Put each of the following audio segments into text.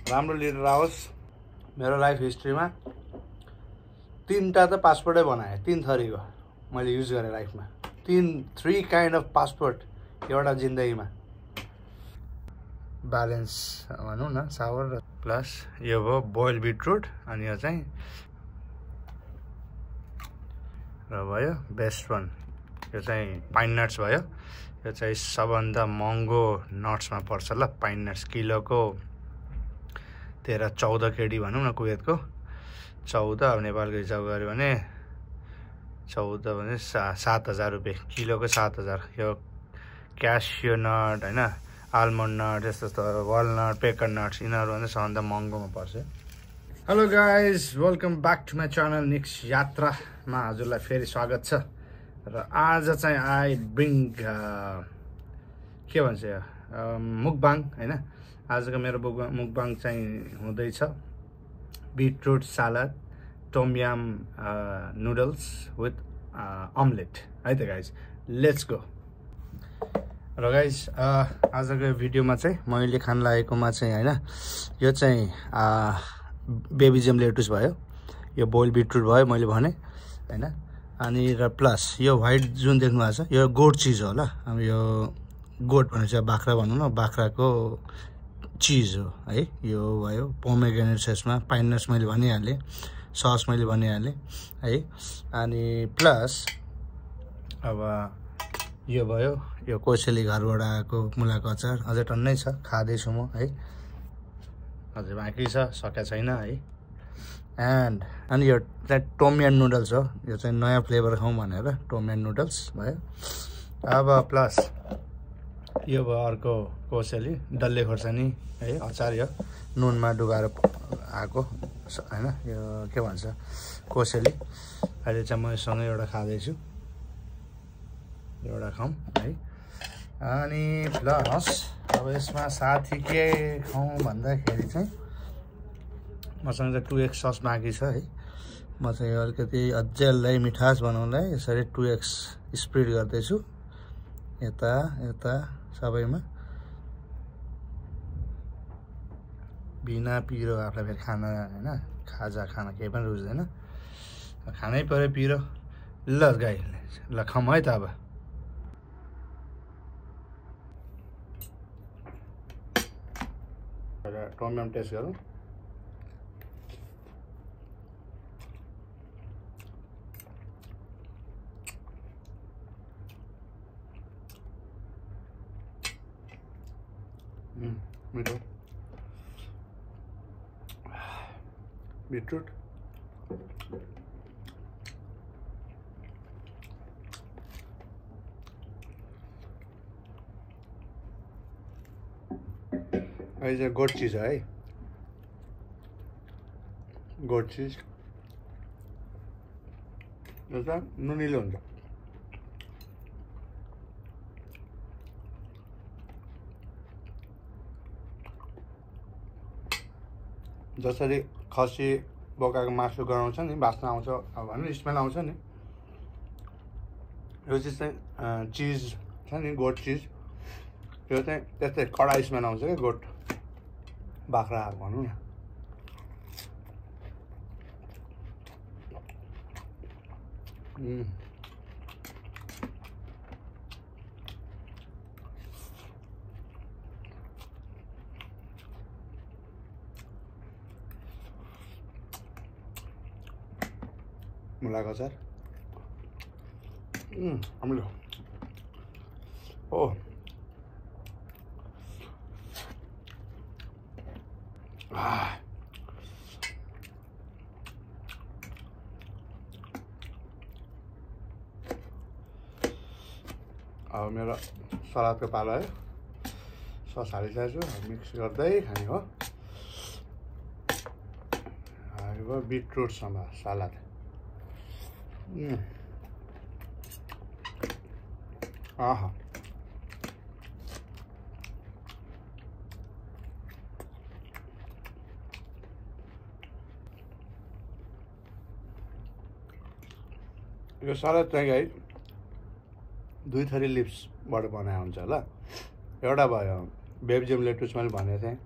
राम्रो लिडर आओस्। मेरो लाइफ हिस्ट्रीमा 3टा त पासपोर्टै बनाएँ, 3 थरीको मैले युज गरेँ लाइफमा। 3 काइन्ड अफ पासपोर्ट एउटा जिन्दगीमा। ब्यालेन्स भनौँ न, सावर प्लस यो भयो बोइल बिटरुट, अनि यो चाहिँ र भयो बेस्ट वान, यो चाहिँ पाइन नट्स भयो। यो चाहिँ सबभन्दा महँगो नट्समा पर्छ ल। पाइन नट्स किलोको 13-14 केडी भनौँ न, कुवेतको 14, अब नेपालको हिसाब गऱ्यो भने 14 भने 7,000 रुपियाँ किलोको, 7,000। यो क्यासियो नट होइन, आलमन्ड नट, यस्तो वालनट, पेकर नट्स, यिनीहरू भने सबभन्दा महँगोमा पर्छ। Hello guys, welcome back to my channel निक्स यात्रामा हजुरलाई फेरि स्वागत छ। र आज चाहिँ आई ब्रिङ के भन्छ यो मुकबाङ होइन। आजको मेरो मुकबाङ चाहिँ हुँदैछ beetroot salad, tom yum noodles with omelette है त गाइज। Let's go. र गाइज आजको भिडियोमा चाहिँ मैले खान लागेकोमा चाहिँ होइन, यो चाहिँ बेबी जेम लेटुस भयो, यो बोइल बिटरुट भयो मैले भने होइन, अनि र प्लस यो व्हाइट जुन देख्नु भएको छ यो गोट चिज हो ल। अब यो गोट भनेपछि बाख्रा भनौँ न, बाख्राको चिज हो है। यो भयो पोमेग्रेनेट यसमा, पाइन नट्स मैले भनिहालेँ, सस मैले भनिहालेँ है। अनि प्लस अब यो भयो यो कोसेली घरबाट आएको मुलाको अचार, अझै टन्नै छ, खाँदैछु म है, अझै बाँकी छ, सकेको छैन है। अनि यो चाहिँ टोम याम नुडल्स हो, यो चाहिँ नयाँ फ्लेभर खाउँ भनेर टोम याम नुडल्स भयो। अब प्लस यो भयो अर्को कोसेली, डल्ले खोर्सानी है अचार, यो नुनमा डुबाएर आएको होइन, यो के भन्छ कोसेली। अहिले चाहिँ म योसँग एउटा खाँदैछु, एउटा खाउँ है। अनि प्लस अब यसमा साथी के खाउँ भन्दाखेरि चाहिँ मसँग चाहिँ 2x सस बाँकी छ है। म चाहिँ अलिकति अझै मिठास बनाउनलाई यसरी 2x स्प्रेड गर्दैछु यता यता सबैमा, बिना पिरो आफूलाई फेरि खाना होइन, खाजा खाना केही पनि रुच्दैन, खानै पऱ्यो पिरो। ल गाई ल खाउँ है त। अब टोम याम टेस्ट गरौँ। मिठो बिटरुट, अहिले चाहिँ गोट चिज है, गोट चिज यो त नुनिलो हुन्छ। जसरी खसी बोकाको मासु गराउँछ नि, बास्ना आउँछ अब भने स्मेल आउँछ नि, यो चिज चाहिँ चिज छ नि, गोट चिज, यो चाहिँ त्यस्तै कडा स्मेल आउँछ क्या, गोट बाख्रा भनौँ न। मुलाको अचार अमिलो ओ अब मेरो सलादको पालो है, सस हालिसकेको छु, मिक्स गर्दै खाने हो। अब बिटरुटसँग सलाद, आहा यो सलाद चाहिँ है 2 थरी लिप्सबाट बनाएको हुन्छ ल। एउटा भयो बेबी जेम लेटुस मैले भनेको थिएँ,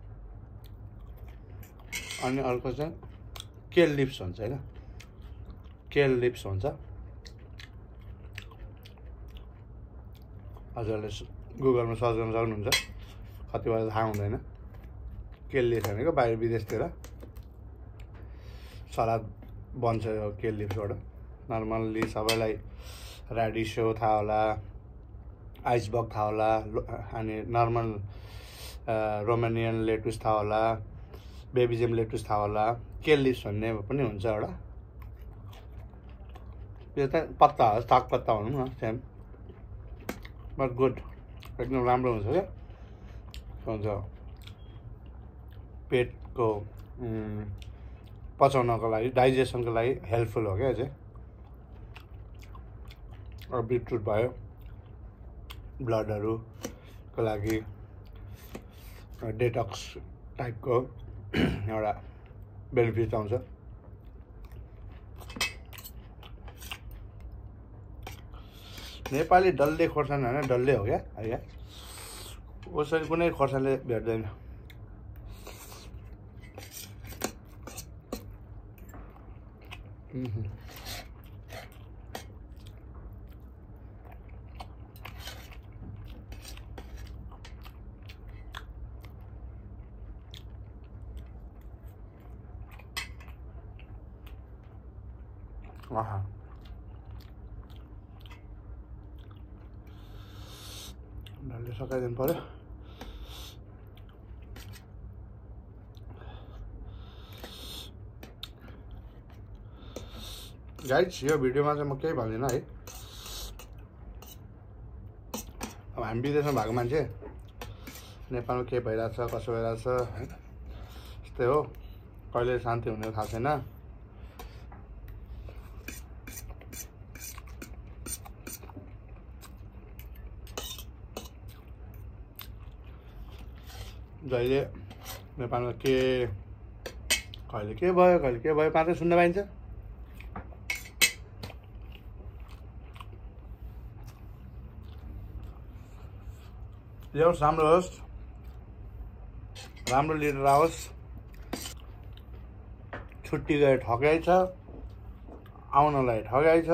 अनि अर्को चाहिँ केल लिप्स हुन्छ हैन, केल लिप्स हुन्छ। हजुरले गुगलमा सर्च गर्न सक्नुहुन्छ, कतिवटा थाहा हुँदैन। केल लिप्स भनेको बाहिर विदेशतिर सलाद बन्छ यो केल लिप्सबाट। नर्मल्ली सबैलाई ऱ्याडिसो थाहा होला, आइसबर्ग थाहा होला, अनि नर्मल रोमानियन लेटुस थाहा होला, बेबिजेम लेटुस थाहा होला। केल लिप्स भन्ने पनि हुन्छ एउटा, यो त पत्ता हो, साग पत्ता भनौँ न, सेम बट गुड, एकदम राम्रो हुन्छ क्या। हुन्छ पेटको पचाउनको लागि, डाइजेसनको लागि हेल्पफुल हो क्या यो चाहिँ। अब बिटरुट भयो, ब्लडहरूको लागि डेटक्स टाइपको एउटा बेनिफिट आउँछ। नेपाली डल्ले खोर्सानी होइन, डल्ले हो क्या है, उसरी कुनै खोर्सानीले भेट्दैन। आहा, डल्ले सकाइदिनु पर्यो। गाइज यो भिडियोमा चाहिँ म केही भन्दिनँ है। अब हामी विदेशमा भएको मान्छे, नेपालमा के भइरहेछ कसो भइरहेछ होइन, यस्तै हो, कहिले शान्ति हुने थाहा छैन। जहिले नेपालमा के कहिले के भयो मात्रै सुन्न पाइन्छ। ल्याओस्, राम्रो होस्, राम्रो लिडर आओस्। छुट्टी गए ठगाइ छ, आउनलाई ठगाइ छ।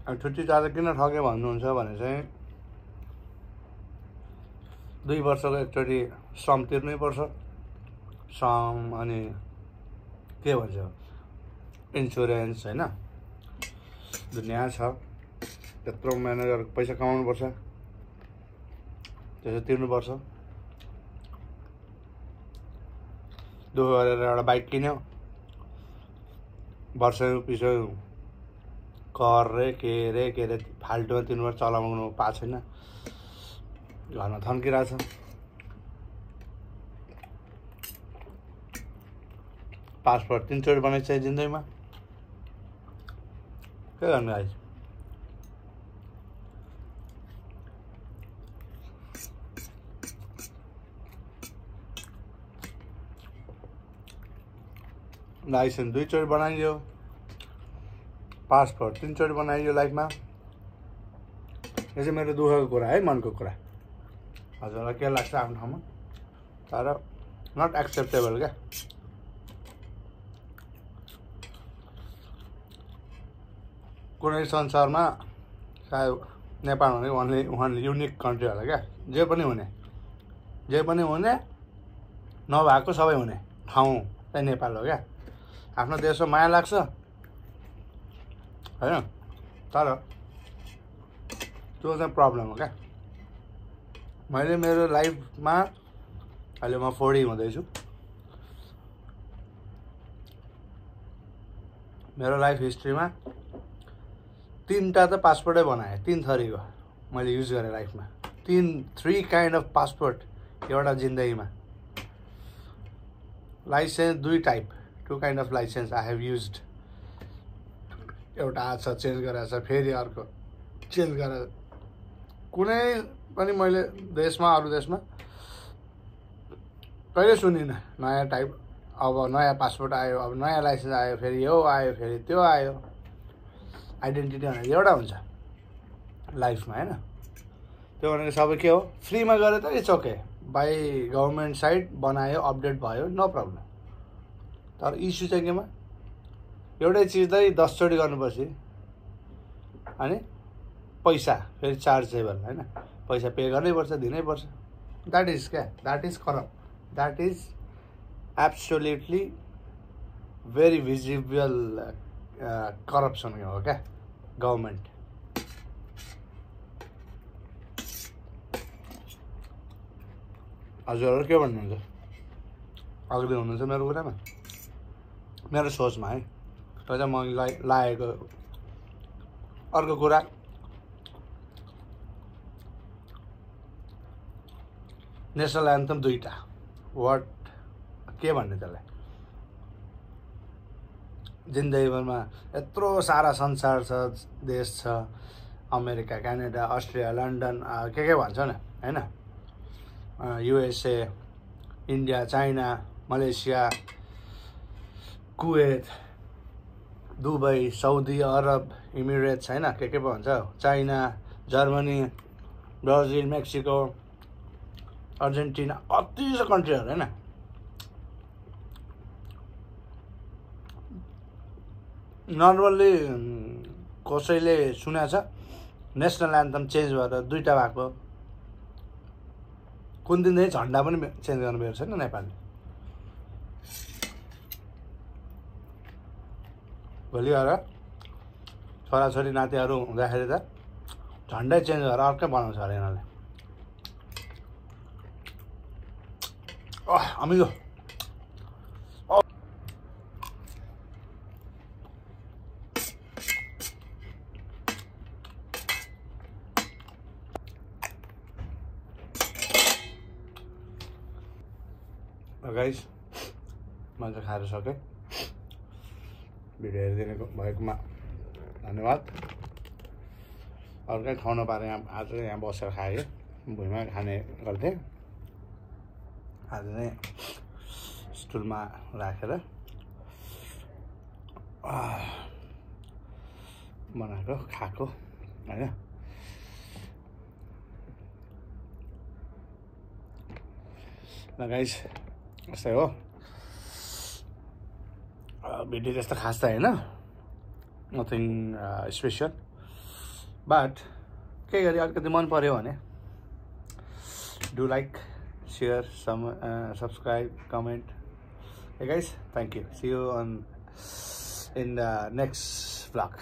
अब छुट्टी जाँदा किन ठग्यो भन्नुहुन्छ भने चाहिँ 2 वर्षको एकचोटि श्रम तिर्नै पर्छ। श्रम अनि के भन्छ इन्सुरेन्स होइन, दुनियाँ छ, त्यत्रो मेहनत गरेर पैसा कमाउनु पर्छ, त्यसो तिर्नुपर्छ। दुःख गरेर एउटा बाइक किन्यो, वर्ष पछि कर रे के रे फाल्टुमा तिर्नुपर्छ, चलाउनु पाएको छैन, घरमा थन्किरहेछ। पासपोर्ट 3 चोटि बनाइछ जिन्दगीमा, के गर्नु गाइस। लाइसेन्स 2 चोटि बनाइयो, पासपोर्ट 3 चोटि बनाइयो लाइफमा। यो चाहिँ मेरो दुःखको कुरा है, मनको कुरा। हजुरलाई के लाग्छ आफ्नो ठाउँमा, तर नट एक्सेप्टेबल क्या। कुनै संसारमा सायद नेपाल भनेको वान युनिक कन्ट्री होला क्या। जे पनि हुने नभएको सबै हुने ठाउँ चाहिँ नेपाल हो क्या। आफ्नो देशमा माया लाग्छ होइन, तर त्यो चाहिँ प्रब्लम हो क्या। मैले मेरो लाइफमा अहिले म 40 हुँदैछु, मेरो लाइफ हिस्ट्रीमा 3टा त पासपोर्टै बनाएँ, 3 थरीको मैले युज गरेँ लाइफमा। 3 काइन्ड अफ पासपोर्ट एउटा जिन्दगीमा। Licence 2 type, 2 kind of licence I have used. एउटा आछ चेन्ज गरेर छ, फेरि अर्को चेन्ज गरेर। कुनै पनि मैले देशमा अरू देशमा कहिले सुनिनँ नयाँ टाइप, अब नयाँ पासपोर्ट आयो, अब नयाँ लाइसेन्स आयो, फेरि यो आयो, फेरि त्यो आयो। आइडेन्टिटी भनेको एउटा हुन्छ लाइफमा होइन। त्यो भनेको सबै के हो, फ्रीमा गरे त it's okay, by government side बनायो, अपडेट भयो, नो प्रब्लम। तर इस्यु चाहिँ केमा एउटै चिजलाई 10 चोटि गर्नुपर्छ अनि पैसा फेरि चार्जेबल हैन पैसा पे गर्नैपर्छ दिनैपर्छ that is corrupt that is absolutely very visible corruption हो क्या गभर्मेन्ट हजुरहरू के भन्नुहुन्छ अग्ली हुनुहुन्छ मेरो कुरामा मेरो सोचमा है त्यो चाहिँ मलाई लागेको अर्को कुरा नेसनल एन्थम दुईटा वाट के भन्ने त्यसलाई जिन्दगीभरमा यत्रो सारा संसार छ देश छ अमेरिका क्यानाडा अस्ट्रेलिया लन्डन के भन्छ न हैन USA India China Malaysia Kuwait Dubai Saudi Arabia Emirates हैन के पो भन्छ China Germany Brazil Mexico Argentina कति छ कन्ट्रीहरू हैन नर्मल्ली कसैले सुनेको छ नेसनल एन्थम चेन्ज भएर दुईटा भएको कुन दिन चाहिँ झन्डा पनि चेन्ज गर्नु भएको छैन नेपालले भोलि गएर छोराछोरी नातिहरू हुँदाखेरि त झन्डै चेन्ज गरेर अर्कै बनाउँछ अरे यिनीहरूले अमिलो गाइस मैले खाएर सकेँ भिडियो हेरिदिनु भएकोमा धन्यवाद अर्कै ठाउँ नपाएर आज यहाँ बसेर खाएँ भुइँमा खाने गर्थेँ आज चाहिँ स्टुलमा राखेर बनाएको खाएको होइन ल गाइस यस्तै हो भिडियो त्यस्तो खास त होइन नथिङ स्पेसल बट के गरी अलिकति मन पर्यो भने do like share subscribe comment hey guys thank you see you on in the next vlog